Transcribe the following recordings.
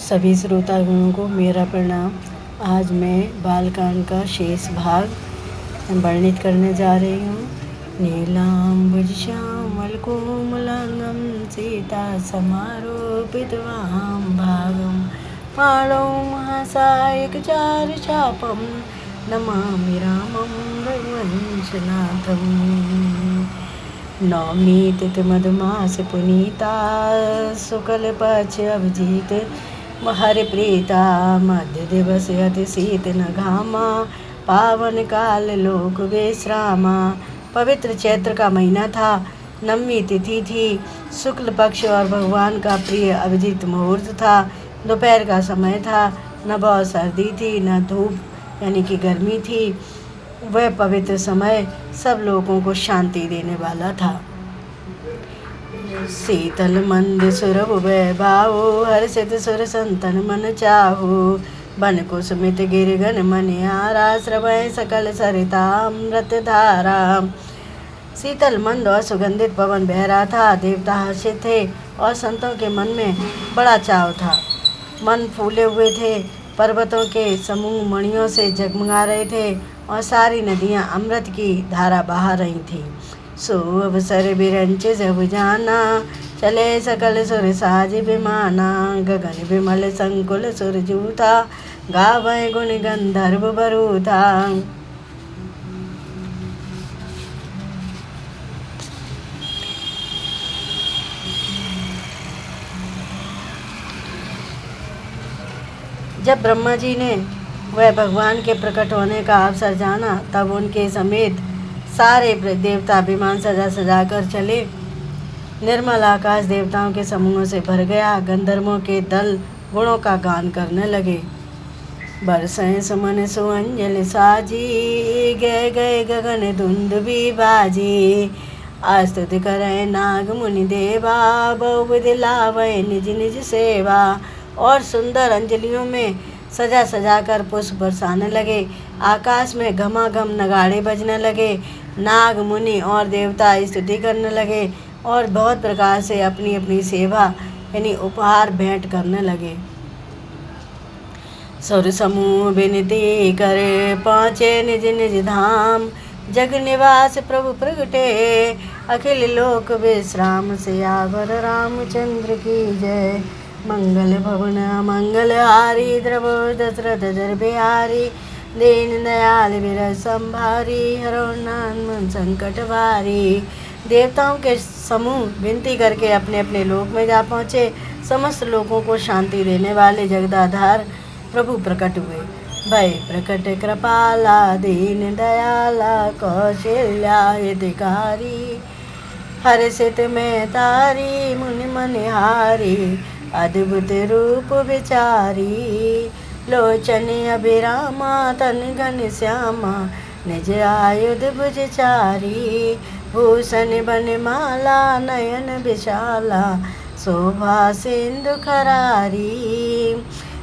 सभी श्रोतागणों को मेरा प्रणाम। आज मैं बालकांड का शेष भाग वर्णित करने जा रही हूँ। नीलाम्बुज श्यामल कोमलांगम सीता समारोपितवां भागम माणौ महासायक चार चापम नमामि रामं रघुवंशनाथम्। नवमी तिथि मधुमास पुनीता शुक्ल पक्ष अभिजीत हरिप्रीता मध्य दिवस अति शीत न घामा पावन काल लोक विश्रामा। पवित्र चैत्र का महीना था। नवमी तिथि थी। शुक्ल पक्ष और भगवान का प्रिय अभिजीत मुहूर्त था। दोपहर का समय था। न बहुत सर्दी थी न धूप यानी कि गर्मी थी। वह पवित्र समय सब लोगों को शांति देने वाला था। शीतल मंद सुरभ वैभावो हर्षित सुर संतन मन चाहो बन कुसुमित गिरगन मन आरा श्रवय सकल सरितामृत धारा। शीतल मंद और सुगंधित पवन बह रहा था। देवता हर्षित थे और संतों के मन में बड़ा चाव था। मन फूले हुए थे। पर्वतों के समूह मणियों से जगमगा रहे थे और सारी नदियां अमृत की धारा बहा रही थीं। सो अवसर बिरंच जब जाना चले सकल सुर साज विमाना गगन विमल संकुल सुर जूथा गावै गुण गंधर्व बरूथा। जब ब्रह्मा जी ने वह भगवान के प्रकट होने का अवसर जाना तब उनके समेत सारे देवता विमान सजा सजा कर चले। निर्मल आकाश देवताओं के समूहों से भर गया। गंधर्वों के दल गुणों का गान करने लगे। बरसें सुमन सुअंजलि साजी गए गए गगन धुंध भी बाजी स्तुति करें नाग मुनि देवा बहुविध लावै निज निज सेवा। और सुंदर अंजलियों में सजा सजा कर पुष्प बरसाने लगे। आकाश में घमाघम नगाड़े बजने लगे। नाग मुनि और देवता स्तुति करने लगे और बहुत प्रकार से अपनी अपनी सेवा यानी उपहार भेंट करने लगे। सुर समूह विनती करे पहुँचे निज निज धाम जग निवास प्रभु प्रगटे अखिल लोक विश्राम सियावर रामचंद्र की जय। मंगल भवन मंगल हारी द्रव दशरथ जर बिहारी दीन दयाल विरज संभारी हरो नाम संकट भारी। देवताओं के समूह विनती करके अपने अपने लोक में जा पहुँचे। समस्त लोगों को शांति देने वाले जगदाधार प्रभु प्रकट हुए। भय प्रकट कृपाला दीन दयाला कौशल्या हितकारी हर्षित में तारी मुनि मनिहारी अद्भुत रूप विचारी लोचन अभिरामा तन घन श्यामा निज आयुध भुज चारी भूषण बनमाला नयन विशाला शोभा सिंधु खरारी।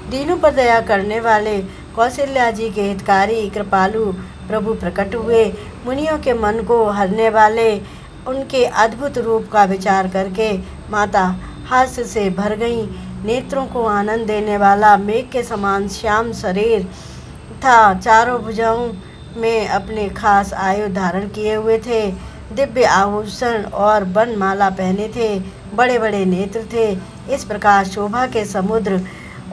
दीनों पर दया करने वाले कौशल्या जी के हितकारी कृपालु प्रभु प्रकट हुए। मुनियों के मन को हरने वाले उनके अद्भुत रूप का विचार करके माता हास्य से भर गई। नेत्रों को आनंद देने वाला मेघ के समान श्याम शरीर था। चारों भुजाओं में अपने खास आयु धारण किए हुए थे। दिव्य आभूषण और बनमाला पहने थे। बड़े बड़े नेत्र थे। इस प्रकार शोभा के समुद्र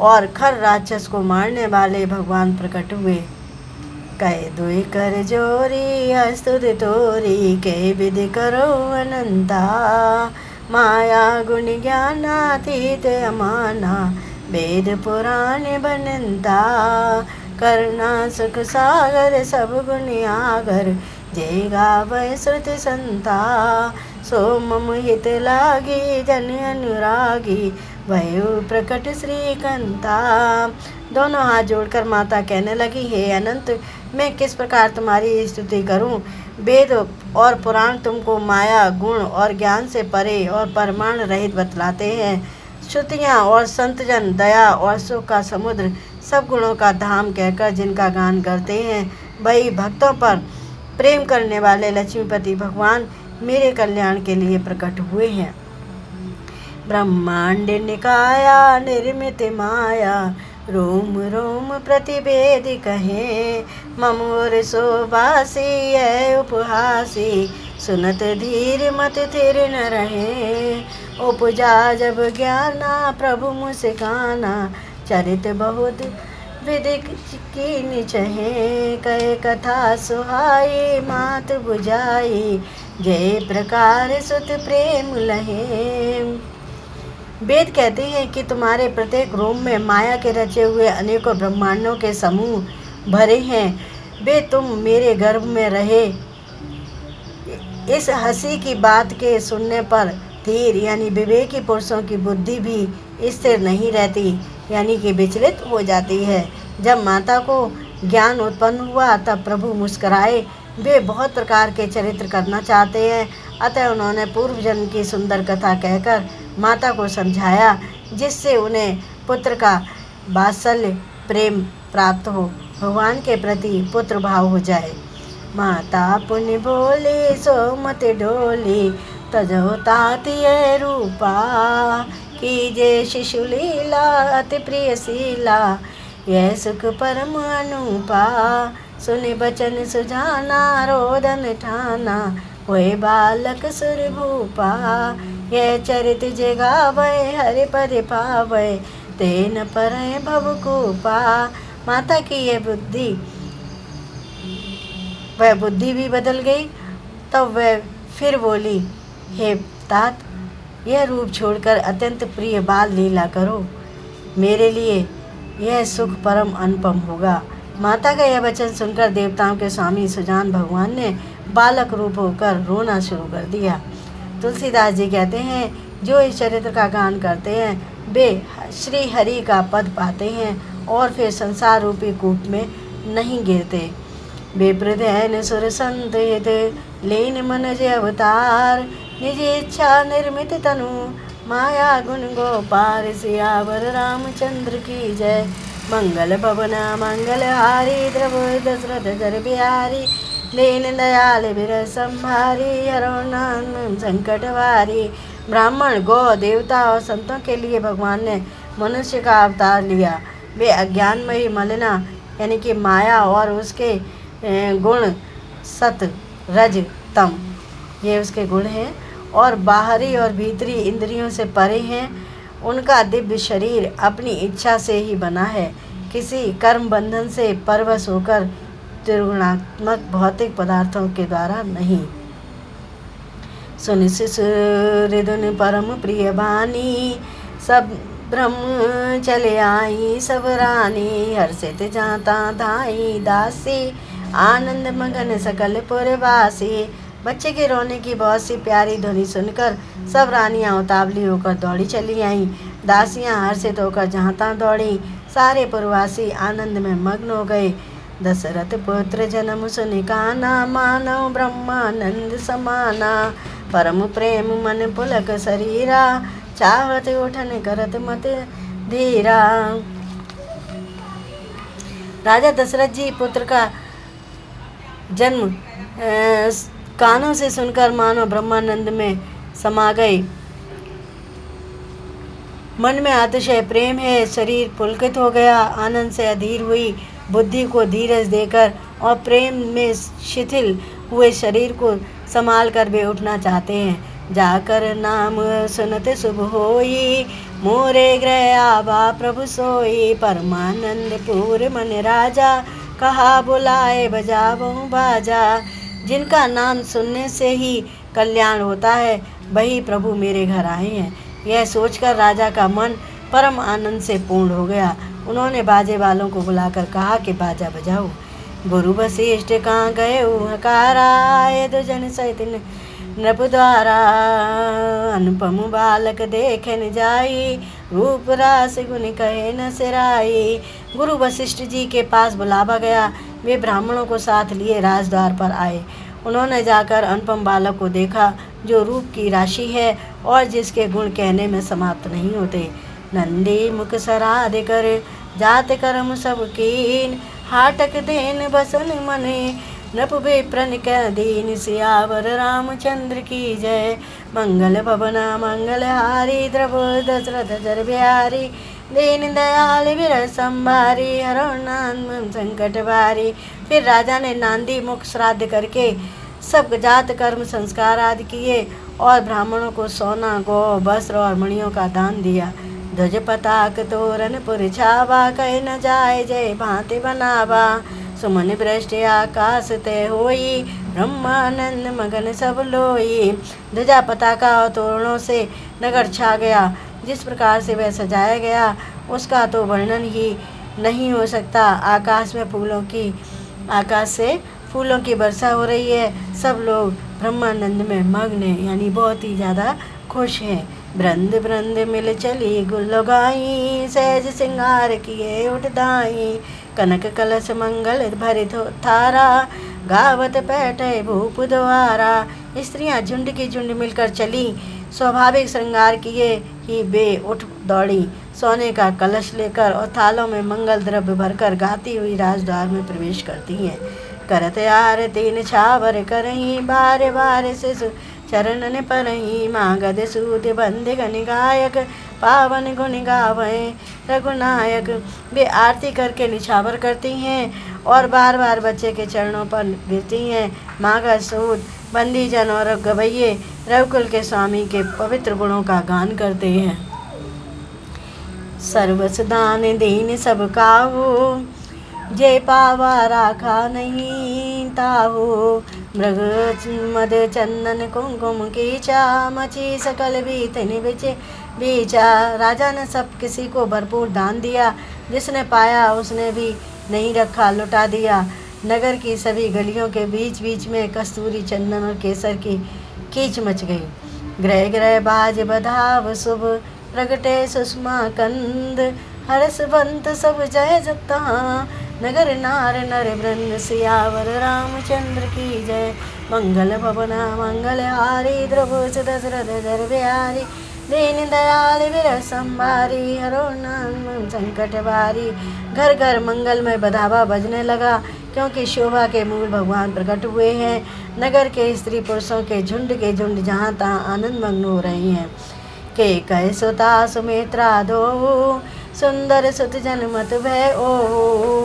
और खर राक्षस को मारने वाले भगवान प्रकट हुए। कहे दुई कर जोरी स्तुति तोरी के विधि करो अनंता माया गुण ज्ञानातीत अमाना वेद पुराण बनंता करुणा सुख सागर सब गुण आगर जय गावै श्रुति संता सो मम हित लागी जन अनुरागी भयो प्रकट श्रीकंता। दोनों हाथ जोड़कर माता कहने लगी, हे अनंत, मैं किस प्रकार तुम्हारी स्तुति करूं। वेद और पुराण तुमको माया गुण और ज्ञान से परे और परमाणु रहित बतलाते हैं। श्रुतियाँ और संतजन दया और सुख का समुद्र सब गुणों का धाम कहकर जिनका गान करते हैं, वही भक्तों पर प्रेम करने वाले लक्ष्मीपति भगवान मेरे कल्याण के लिए प्रकट हुए हैं। ब्रह्मांड निकाया निर्मित माया, रोम रोम प्रतिवेद कहें। ममोर सोबासी है उपहासी, सुनत धीर मत थिर न रहे। उपजा जब ज्ञाना प्रभु मुस्काना, चरित बहुत विदिक कीन चहे। कहे कथा सुहाई मात बुझाई, जय प्रकार सुत प्रेम लहे। वेद कहते हैं कि तुम्हारे प्रत्येक रोम में माया के रचे हुए अनेकों ब्रह्मांडों के समूह भरे हैं। वे तुम मेरे गर्भ में रहे। इस हंसी की बात के सुनने पर धीर यानी विवेकी पुरुषों की बुद्धि भी स्थिर नहीं रहती, यानी कि विचलित हो जाती है। जब माता को ज्ञान उत्पन्न हुआ तब प्रभु मुस्कुराए। वे बहुत प्रकार के चरित्र करना चाहते हैं, अतः उन्होंने पूर्व जन्म की सुंदर कथा कहकर माता को समझाया, जिससे उन्हें पुत्र का वात्सल्य प्रेम प्राप्त हो, भगवान के प्रति पुत्र भाव हो जाए। माता पुण्य बोली सो मत डोली, तजो तातिय रूपा। कीजे शिशु लीला अति प्रिय शीला, यह सुख परम अनुपा। सुनि बचन सुजाना रोदन ठाना, होए बालक सुर भूपा। यह चरित जगावे हरि पद पावे, तेन परय भव कूपा। माता की वह बुद्धि भी बदल गई। तब वह फिर बोली, हे तात, यह रूप छोड़कर अत्यंत प्रिय बाल लीला करो, मेरे लिए यह सुख परम अनुपम होगा। माता का यह वचन सुनकर देवताओं के स्वामी सुजान भगवान ने बालक रूप होकर रोना शुरू कर दिया। तुलसीदास जी कहते हैं, जो इस चरित्र का गान करते हैं वे श्री हरि का पद पाते हैं और फिर संसार रूपी कूप में नहीं गिरते। विप्रधैन सुर संत हित, लीन मन जे अवतार। निज इच्छा निर्मित तनु, माया गुण गोपार। सियावर रामचंद्र की जय। मंगल भवना मंगल हारी, द्रव दशरथ जर बिहारी। लीन दयाल बिरह संभारी, हरो नाम संकट वारी। ब्राह्मण, गौ, देवता और संतों के लिए भगवान ने मनुष्य का अवतार लिया। वे अज्ञानमयी मलिना यानी कि माया और उसके गुण सत रज तम, ये उसके गुण हैं, और बाहरी और भीतरी इंद्रियों से परे हैं। उनका दिव्य शरीर अपनी इच्छा से ही बना है, किसी कर्म बंधन से परवश होकर त्रिगुणात्मक भौतिक पदार्थों के द्वारा नहीं। सुनि शिशुरिदुन परम प्रिय बानी, सब ब्रह्म चले आई सब रानी। हर्षित जाता धाई दासी, आनंद मगन सकल पुरवासी। बच्चे के रोने की बहुत सी प्यारी ध्वनि सुनकर सब रानियां उतावली होकर दौड़ी चली आईं। दासियां हर्षित होकर जहाँ तहाँ दौड़ी। सारे पुरवासी आनंद में मग्न हो गए। दशरथ पुत्र जन्म सुनि काना, मानव ब्रह्मानंद समाना। परम प्रेम मन पुलक शरीरा, चाहत उठन करत मत धीरा। राजा दशरथ जी पुत्र का जन्म कानों से सुनकर मानो ब्रह्मानंद में समा गए। मन में अतिशय प्रेम है, शरीर पुलकित हो गया, आनंद से अधीर हुई। बुद्धि को धीरज देकर और प्रेम में शिथिल हुए शरीर को संभाल कर वे उठना चाहते हैं। जाकर नाम सुनते शुभ होई, मोरे गृह आवा प्रभु सोई। परमानंद पूर मन राजा, कहा बुलाए बजाऊं बाजा। जिनका नाम सुनने से ही कल्याण होता है, वही प्रभु मेरे घर आए हैं। यह सोचकर राजा का मन परम आनंद से पूर्ण हो गया। उन्होंने बाजे वालों को बुलाकर कहा कि बाजा बजाओ। गुरु वशिष्ठ कहाँ गए हकारा, आए तो जन सहित नृप द्वारा। अनुपम बालक देखे न जाई, रूप रास गुण कहे न सिराई। गुरु वशिष्ठ जी के पास बुलावा गया। वे ब्राह्मणों को साथ लिए राजद्वार पर आए। उन्होंने जाकर अनुपम बालक को देखा, जो रूप की राशि है और जिसके गुण कहने में समाप्त नहीं होते। नंदी मुख सराध कर, जात कर्म सब कीन। हाटक देन बसन मने, नृप विप्रन कै दीन सियावर रामचंद्र की जय। मंगल भवन मंगलहारी द्रव दशरथ जर बिहारी दीन दयाल विरह संभारी हरो नाम संकट भारी। फिर राजा ने नांदी मुख श्राद्ध करके सब जात कर्म संस्कार आदि किए और ब्राह्मणों को सोना गौ वस्त्र और मणियों का दान दिया। ध्वज पताक तोरण पुर छावा कह न जाए जय भांति बनावा। सुमन वृष्टि आकाश ते होई ब्रह्मानंद मगन सब लोई। ध्वजा पताका और तोरणों से नगर छा गया। जिस प्रकार से वह सजाया गया उसका तो वर्णन ही नहीं हो सकता। आकाश से फूलों की वर्षा हो रही है। सब लोग ब्रह्मानंद में मग्न हैं, यानी बहुत ही ज़्यादा खुश हैं। वृंद वृंद मिल चली गुल लगाई सहज सिंगार किए उठदाई। कनक कलश मंगल भरित थारा गावत बैठे भूप द्वारा। स्त्रियां झुंड की झुंड मिलकर चली, स्वाभाविक श्रृंगार किए ही वे उठ दौड़ी। सोने का कलश लेकर और थालों में मंगल द्रव्य भरकर गाती हुई राजद्वार में प्रवेश करती हैं। करत आरती निछावर करही बारे बारे शिशु चरणन परही। मागध सूत बंद गण गायक पावन गुण गावे रघुनायक। वे आरती करके निछावर करती हैं और बार बार बच्चे के चरणों पर गिरती हैं। मागध सूत बंदीजन और गवैये रघुकुल के स्वामी के पवित्र गुणों का गान करते हैं। सर्वस दान दीन सब काहू जे पावा राखा नहीं ताहू। मृग मद चंदन कुमकुम कीचा मची सकल बीतन बीचा। राजा ने सब किसी को भरपूर दान दिया। जिसने पाया उसने भी नहीं रखा, लुटा दिया। नगर की सभी गलियों के बीच बीच में कस्तूरी चंदन और केसर की कीच मच गई। ग्रह ग्रह बाज बधाव शुभ प्रगटे सुषमा कंद। हर्षवंत सब जय जता नगर नार नर वृंद सियावर रामचंद्र की जय। मंगल भवना मंगलहारी द्रवोच दशरथ जर बिहारी दीन दयाल विरह संभारी हरो नाम संकट भारी। घर घर मंगल में बधावा बजने लगा, क्योंकि शोभा के मूल भगवान प्रकट हुए हैं। नगर के स्त्री पुरुषों के झुंड जहाँ तहाँ आनंद मग्न हो रहे हैं। के कह सुता सुमित्रा दो सुंदर सुत जनमत भय ओ।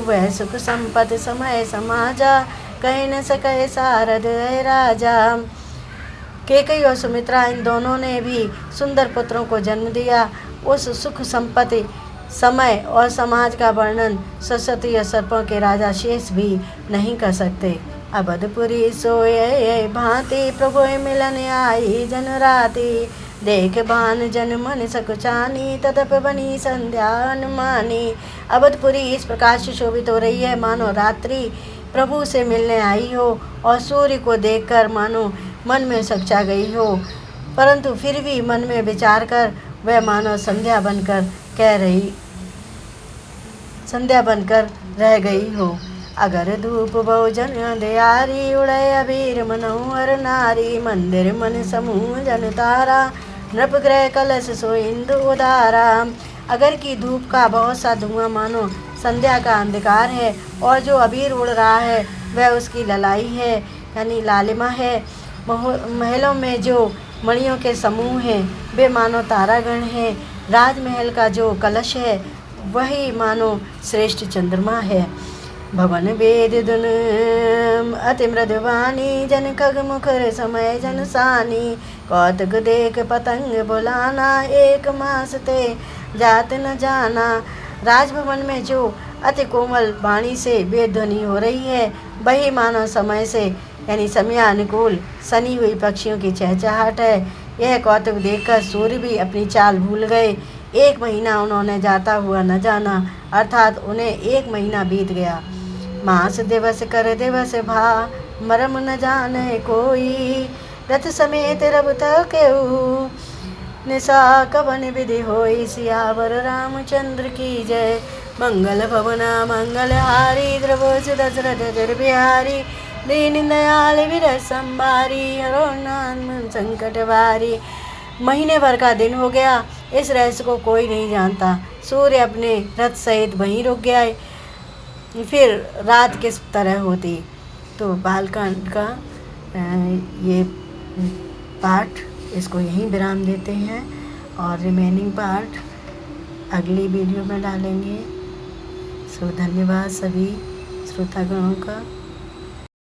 वह सुख संपत समय समाजा कह न सके सारद राजा। केकई और सुमित्रा इन दोनों ने भी सुंदर पुत्रों को जन्म दिया। उस सुख संपत्ति समय और समाज का वर्णन सरस्वती और सर्पों के राजा शेष भी नहीं कर सकते। अवधपुरी सोये भांति प्रभु मिलन आई जन राति। देख बान जन मन सकुचानी तदप बनी संध्या अनुमानी। अवधपुरी इस प्रकार से शोभित हो रही है मानो रात्रि प्रभु से मिलने आई हो और सूर्य को देखकर मानो मन में सकुचा गई हो, परंतु फिर भी मन में विचार कर वह मानो संध्या बनकर रह गई हो। अगर धूप बहुजन दयारी उड़े अबीर मनोहर नारी। मंदिर मन समूह जन तारा नृप ग्रह कलश सो इंदु उदारा। अगर की धूप का बहुत सा धुआं मानो संध्या का अंधकार है और जो अबीर उड़ रहा है वह उसकी ललाई है, यानी लालिमा है। महलों में जो मणियों के समूह हैं वे मानो तारागण हैं। राजमहल का जो कलश है वही मानो श्रेष्ठ चंद्रमा है। भवन वेद दुन अति मृदुवानी जन खग मुखर समय जन सानी। कौतुक देख पतंग बुलाना एक मास ते जात न जाना। राजभवन में जो अति कोमल वाणी से वेद ध्वनि हो रही है वही मानो समय से यानी समयानुकूल सनी हुई पक्षियों की चहचहाट है। यह कौतुक देखकर सूर्य भी अपनी चाल भूल गए। 1 महीना उन्होंने जाता हुआ न जाना, अर्थात उन्हें 1 महीना बीत गया। मास दिवस कर दिवस भा मरम न जाने कोई। रथ समेत रब तकेऊ निशा कवन विधि होई। सियावर रामचंद्र की जय। मंगल भवना मंगलहारी द्रवोच दशरथ जर बिहारी दीन दयाल विरह संभारी हरो नाम संकट भारी। महीने भर का दिन हो गया, इस रहस्य को कोई नहीं जानता। सूर्य अपने रथ सहित वहीं रुक गया। फिर रात किस तरह होती। तो बालकांड का ये पाठ इसको यहीं विराम देते हैं और रिमेनिंग पार्ट अगली वीडियो में डालेंगे। सो धन्यवाद सभी श्रोतागणों का।